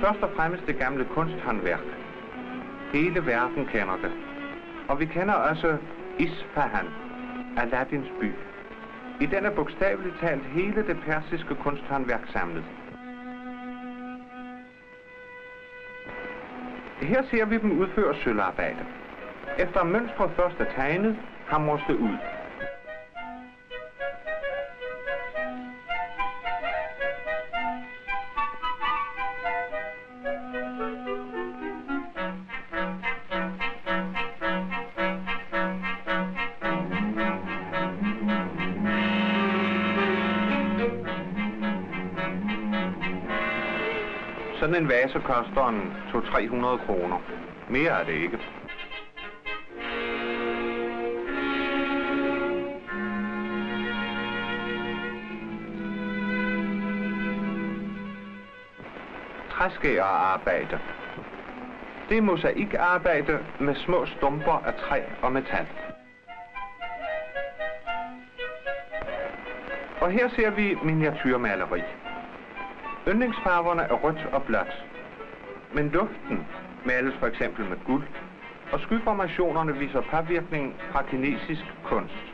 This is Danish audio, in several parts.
Først og fremmest det gamle kunsthåndværk. Hele verden kender det. Og vi kender også Isfahan, Aladdins by. I den er bogstaveligt talt hele det persiske kunsthåndværk samlet. Her ser vi dem udføre sølvarbejde. Efter mønstret først er tegnet, hamres det ud. Sådan en vase koster en 200-300 kroner. Mere er det ikke. Træskærerarbejde. Det er mosaikarbejde med små stumper af træ og metal. Og her ser vi miniatyrmaleri. Yndlingsfarverne er rødt og blåt, men luften males for eksempel med guld, og skyformationerne viser påvirkning fra kinesisk kunst.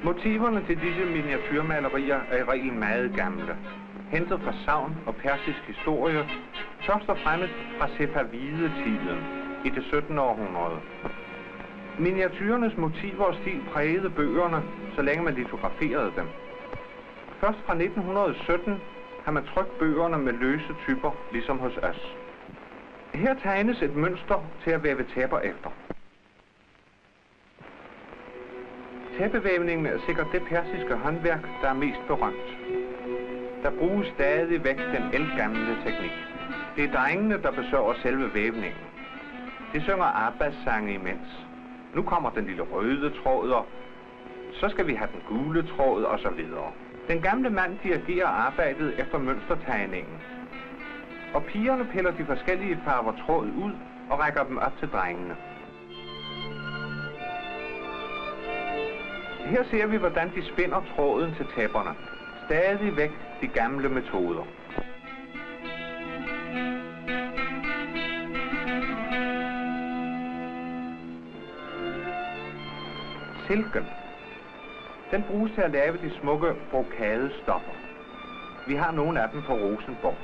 Motiverne til disse miniatyrmalerier er i regel meget gamle, hentet fra sagn og persisk historie, først og fremmest fra Safavidetiden i det 17. århundrede. Miniatyrernes motiver og stil prægede bøgerne, så længe man litograferede dem. Først fra 1917 har man trykt bøgerne med løse typer, ligesom hos os. Her tegnes et mønster til at væve tæpper efter. Tæppevævningen er sikkert det persiske håndværk, der er mest berømt. Der bruges stadigvæk den ældgamle teknik. Det er drengene, der besørger selve vævningen. De synger Abbas-sange imens. Nu kommer den lille røde tråd, og så skal vi have den gule tråd, og så videre. Den gamle mand dirigerer arbejdet efter mønstertegningen. Og pigerne piller de forskellige farver tråd ud og rækker dem op til drengene. Her ser vi, hvordan de spinder tråden til tæpperne. Stadigvæk de gamle metoder. Silken. Den bruges til at lave de smukke brokadestoffer. Vi har nogle af dem på Rosenborg.